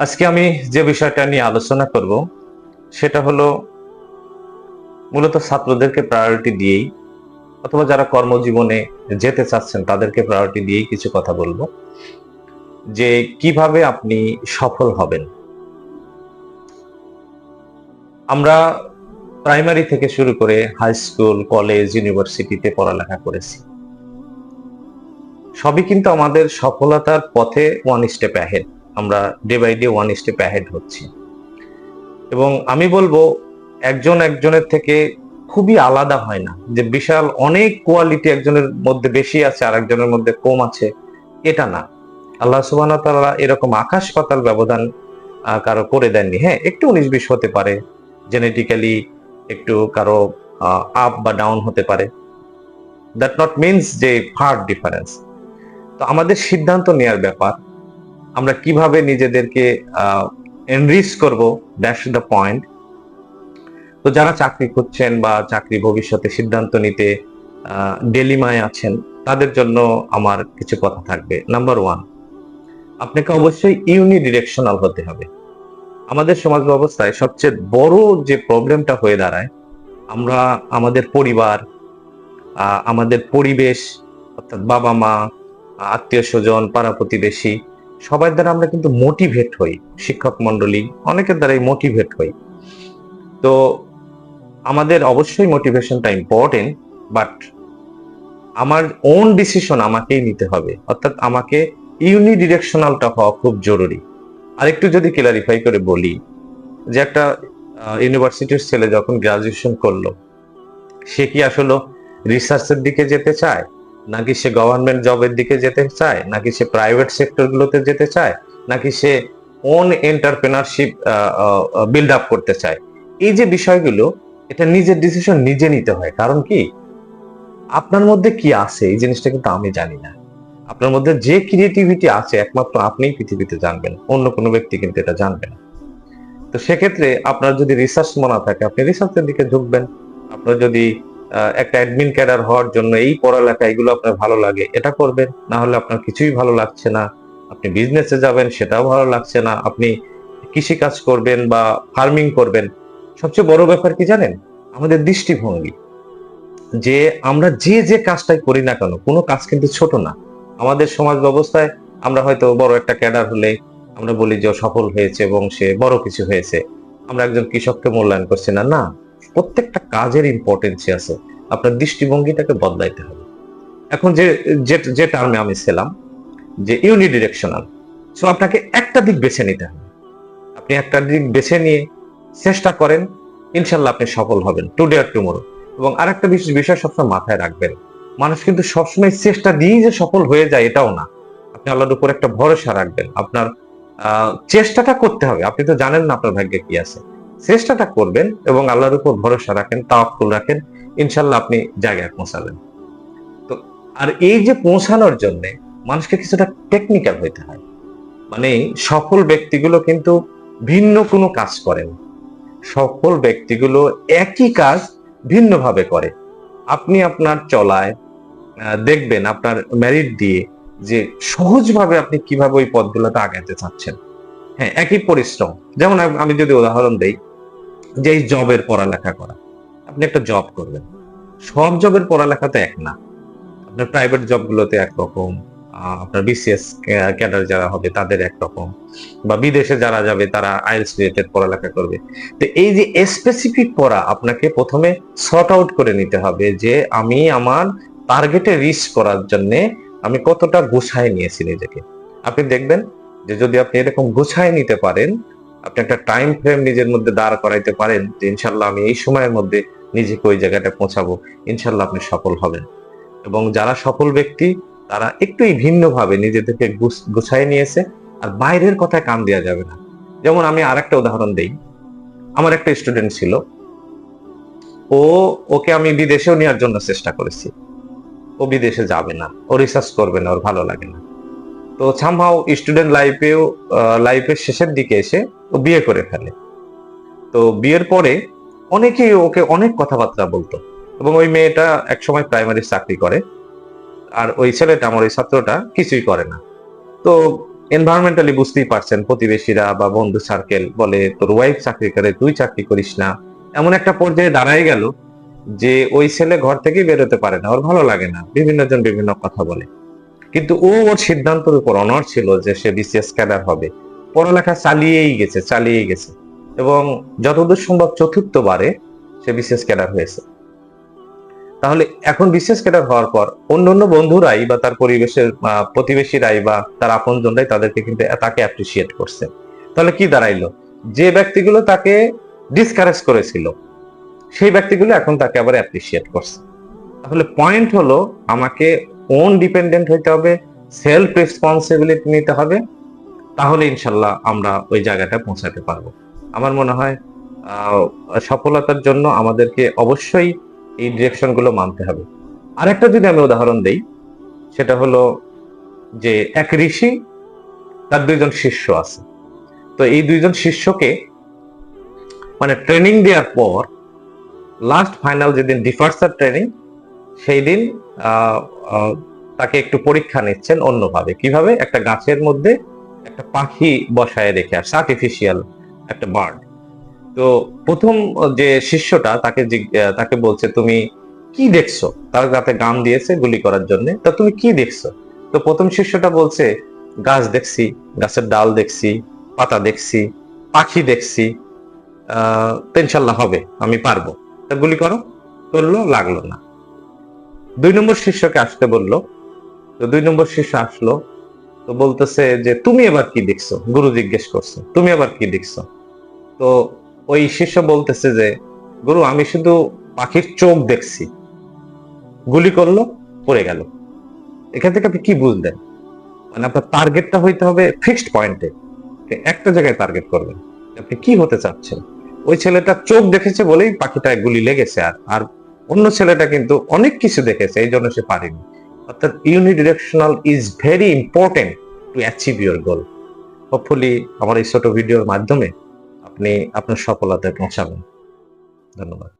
আজকে আমি যে বিষয়টা নিয়ে আলোচনা করব সেটা হলো মূলত ছাত্রদেরকে প্রায়োরিটি দিয়েই অথবা যারা কর্মজীবনে যেতে চাচ্ছেন তাদেরকে প্রায়োরিটি দিয়েই কিছু কথা বলবো যে কিভাবে আপনি সফল হবেন। আমরা প্রাইমারি থেকে শুরু করে হাই স্কুল, কলেজ, ইউনিভার্সিটিতে পড়ালেখা করেছি। সবই কিন্তু আমাদের সফলতার পথে ওয়ান স্টেপ অ্যাহেড। আমরা day by day one step ahead হচ্ছি এবং আমি বলবো একজন একজনের থেকে খুবই আলাদা হয় না, যে বিশাল অনেক কোয়ালিটি একজনের মধ্যে বেশি আছে আর একজনের মধ্যে কম আছে, এটা না। আল্লাহ সুবহানাহু ওয়া তাআলা এরকম আকাশ পাতাল ব্যবধান কারো করে দেননি। হ্যাঁ, একটু 19-20 হতে পারে, জেনেটিক্যালি একটু কারো আপ বা ডাউন হতে পারে, দ্যাট নট মিনস যে ফার ডিফারেন্স। তো আমাদের সিদ্ধান্ত নেওয়ার ব্যাপার, আমরা কিভাবে নিজেদেরকে এনরিচ করব, দ্যাটস দ্য পয়েন্ট। তো যারা চাকরি খুঁজছেন বা চাকরি ভবিষ্যতে সিদ্ধান্ত নিতে ডেলিমায় আছেন, তাদের জন্য আমার কিছু কথা থাকবে। নাম্বার ওয়ান, আপনাকে অবশ্যই ইউনিডিরেকশনাল হতে হবে। আমাদের সমাজ ব্যবস্থায় সবচেয়ে বড় যে প্রবলেমটা হয়ে দাঁড়ায়, আমরা আমাদের পরিবার, আমাদের পরিবেশ, অর্থাৎ বাবা মা, আত্মীয় স্বজন, পাড়া প্রতিবেশী, সবার দ্বারা আমরা কিন্তু মোটিভেট হই, শিক্ষক মন্ডলী অনেকের দ্বারাই মোটিভেট হই। তো আমাদের অবশ্যই মোটিভেশনটা ইম্পর্টেন্ট, বাট আমার ওন ডিসিশন আমাকেই নিতে হবে, অর্থাৎ আমাকে ইউনিডিরেকশনালটা হওয়া খুব জরুরি। আরেকটু যদি ক্লারিফাই করে বলি, যে একটা ইউনিভার্সিটির ছেলে যখন গ্রাজুয়েশন করলো, সে কি আসলে রিসার্চের দিকে যেতে চায়, নাকি সে গভর্নমেন্ট জবের দিকে যেতে চায়, নাকি সে প্রাইভেট সেক্টর গুলোতে যেতে চায়, নাকি সে ওন এন্টারপ্রেনারশিপ বিল্ড আপ করতে চায়, এই যে বিষয়গুলো, এটা নিজের ডিসিশন নিজে নিতে হয়। কারণ কি, আপনার মধ্যে কি আছে এই জিনিসটা কিন্তু আমি জানি না। আপনার মধ্যে যে ক্রিয়েটিভিটি আছে একমাত্র আপনিই পৃথিবীতে জানবেন, অন্য কোনো ব্যক্তি কিন্তু এটা জানবে না। তো সেক্ষেত্রে আপনার যদি রিসার্চ মনে থাকে, আপনি রিসার্চের দিকে ঝুঁকবেন। আপনার যদি একটা অ্যাডমিন ক্যাডার হওয়ার জন্য এই পড়ালেখা এগুলো আপনার ভালো লাগে, এটা করবেন। না হলে আপনার কিছুই ভালো লাগছে না, আপনি বিজনেসে যাবেন, সেটাও ভালো লাগছে না, আপনি কৃষি কাজ করবেন বা ফার্মিং করবেন। সবচেয়ে বড় ব্যাপার কি জানেন, আমাদের দৃষ্টিভঙ্গি। যে আমরা যে যে কাজটাই করি না কেন, কোনো কাজ কিন্তু ছোট না। আমাদের সমাজ ব্যবস্থায় আমরা হয়তো বড় একটা ক্যাডার হলে আমরা বলি যে ও সফল হয়েছে এবং সে বড় কিছু হয়েছে, আমরা একজন কৃষককে মূল্যায়ন করছি না। না, প্রত্যেকটা কাজের ইম্পর্টেন্স আছে, আপনার দৃষ্টিভঙ্গিটাকে বদলাইতে হবে। এখন যে যে যে টার্মে আমি ছিলাম, যে ইউনিডিরেকশনাল, সো আপনাকে একটা দিক বেছে নিতে হবে। আপনি একটা দিক বেছে নিয়ে চেষ্টা করেন, ইনশাল্লাহ আপনি সফল হবেন, টুডে আর টুমোরো। এবং আরেকটা বিষয় সবসময় মাথায় রাখবেন, মানুষ কিন্তু সবসময় চেষ্টা দিয়েই যে সফল হয়ে যায় এটাও না। আপনি আল্লাহর উপর একটা ভরসা রাখবেন, আপনার চেষ্টাটা করতে হবে। আপনি তো জানেন না আপনার ভাগ্যে কি আছে, চেষ্টাটা করবেন এবং আল্লাহর উপর ভরসা রাখেন, তাওয়াক্কুল রাখেন, ইনশাল্লাহ আপনি জায়গায় পৌঁছাবেন। তো আর এই যে পৌঁছানোর জন্য মানুষকে কিছুটা টেকনিক্যাল হইতে হয়। মানে সফল ব্যক্তিগুলো কিন্তু ভিন্ন কোনো কাজ করেন, সফল ব্যক্তিগুলো একই কাজ ভিন্নভাবে করে। আপনি আপনার চলায় দেখবেন আপনার মেরিট দিয়ে যে সহজভাবে আপনি কিভাবে ওই পথগুলোতে আগাতে চাচ্ছেন। হ্যাঁ, একই পরিশ্রম। যেমন আমি যদি উদাহরণ দেই, যে এই জবের পড়ালেখা করা, আপনি একটা জব করবেন, সব জবের পড়ালেখা তো এক না। আপনার প্রাইভেট জবগুলোতে একরকম, আপনার বিসিএস ক্যাডার যারা হবে তাদের একরকম, বা বিদেশে যারা যাবে তারা আইএলটিএস রিলেটেড পড়ালেখা করবে। তো এই যে স্পেসিফিক পড়া আপনাকে প্রথমে সর্ট আউট করে নিতে হবে, যে আমি আমার টার্গেটে রিচ করার জন্য আমি কতটা গুছায় নিয়েছি নিজেকে। আপনি দেখবেন যে যদি আপনি এরকম গুছায় নিতে পারেন, আপনি একটা টাইম ফ্রেম নিজের মধ্যে দাঁড় করাইতে পারেন যে ইনশাল্লাহ আমি এই সময়ের মধ্যে নিজেকে ওই জায়গাটা পৌঁছাবো, ইনশাল্লাহ আপনি সফল হবেন। এবং যারা সফল ব্যক্তি তারা একটু ভিন্নভাবে নিজেদেরকে গুছাই নিয়েছে, আর বাইরের কথায় কান দেওয়া যাবে না। যেমন আমি আরেকটা উদাহরণ দেই, আমার একটা স্টুডেন্ট ছিল, ওকে আমি বিদেশেও নেওয়ার জন্য চেষ্টা করেছি। ও বিদেশে যাবে না, ও রিসার্চ করবে না, ওর ভালো লাগে না। তো সামহাও স্টুডেন্ট লাইফের শেষের দিকে এসে ও বিয়ে করে ফেলে। তো বিয়ের পরে অনেকেই ওকে অনেক কথাবার্তা বলতো, এবং ওই মেয়েটা একসময় প্রাইমারি চাকরি করে, আর ওই ছেলেটা, আমার ওই ছাত্রটা কিছুই করে না। তো এনভায়রনমেন্টালি বুঝতেই পারছেন, প্রতিবেশীরা বা বন্ধু সার্কেল বলে তোর ওয়াইফ চাকরি করে, তুই চাকরি করিস না। এমন একটা পর্যায়ে দাঁড়ায় গেল যে ওই ছেলে ঘর থেকেই বেরোতে পারে না, ওর ভালো লাগে না, বিভিন্ন জন বিভিন্ন কথা বলে। কিন্তু ওর সিদ্ধান্তের উপর অনড় ছিল যে সে বিসিএস ক্যাডার হবে। পড়ালেখা চালিয়েই গেছে এবং যতদূর সম্ভব চতুর্থবারে সে বিসিএস ক্যাডার হয়েছে। তাহলে এখন বিসিএস ক্যাডার হওয়ার পর অন্যান্য বন্ধুরাই বা তার পরিবেশের প্রতিবেশীরাই বা তার আপনজনরাই তাদেরকে কিন্তু তাকে অ্যাপ্রিসিয়েট করছে। তাহলে কি দাঁড়াইলো, যে ব্যক্তিগুলো তাকে ডিসকারেজ করেছিল সেই ব্যক্তিগুলো এখন তাকে আবার অ্যাপ্রিসিয়েট করছে। তাহলে পয়েন্ট হলো, আমাকে ওন ডিপেন্ডেন্ট হইতে হবে, সেলফ রেসপন্সিবিলিটি নিতে হবে, তাহলে ইনশাল্লাহ আমরা ওই জায়গাটা পৌঁছাতে পারবো। আমার মনে হয় সফলতার জন্য আমাদেরকে অবশ্যই এই ডিরেকশন গুলো মানতে হবে। আরেকটা যদি আমি উদাহরণ দেই, সেটা হলো যে এক ঋষি, তার দুইজন শিষ্য আছে। তো এই দুইজন শিষ্যকে মানে ট্রেনিং দেওয়ার পর লাস্ট ফাইনাল যেদিন ডিফার্সার ট্রেনিং, সেই দিন তাকে একটু পরীক্ষা নিচ্ছেন অন্যভাবে। কিভাবে? একটা গাছের মধ্যে একটা পাখি বসায় রেখে আসছে, আর্টিফিশিয়াল একটা বার্ড। তো প্রথম যে শিষ্যটা তাকে বলছে তুমি কি দেখছো, তার গাতে গাম দিয়েছে গুলি করার জন্য, তা তুমি কি দেখছো? তো প্রথম শিষ্যটা বলছে গাছ দেখছি, গাছের ডাল দেখছি, পাতা দেখছি, পাখি দেখছি, তো ইনশাল্লাহ হবে, আমি পারবো, তা গুলি করো। করলো, লাগলো না। 2 নম্বর শিষ্যকে আসতে বললো। তো 2 নম্বর শিষ্য আসলো, তো বলতেছে যে তুমি এবার কি দেখছো? গুরু জিজ্ঞেস করছে তুমি এবার কি দেখছো? তো ওই শিষ্য বলতেছে যে গুরু, আমি শুধু পাখির চোখ দেখছি। গুলি করলো, পড়ে গেল। এখান থেকে আপনি কি বুঝলেন? মানে আপনার টার্গেটটা হইতে হবে ফিক্সড পয়েন্টে, একটা জায়গায় টার্গেট করবেন, আপনি কি হতে চাচ্ছেন। ওই ছেলেটা চোখ দেখেছে বলেই পাখিটা গুলি লেগেছে, আর অন্য ছেলেটা কিন্তু অনেক কিছু দেখেছে, এই জন্য সে পারেনি। অর্থাৎ unidirectional is very important to achieve your goal. Hopefully আমার এই ছোট ভিডিওর মাধ্যমে আপনি আপনার সফলতায় পৌঁছাবেন। ধন্যবাদ।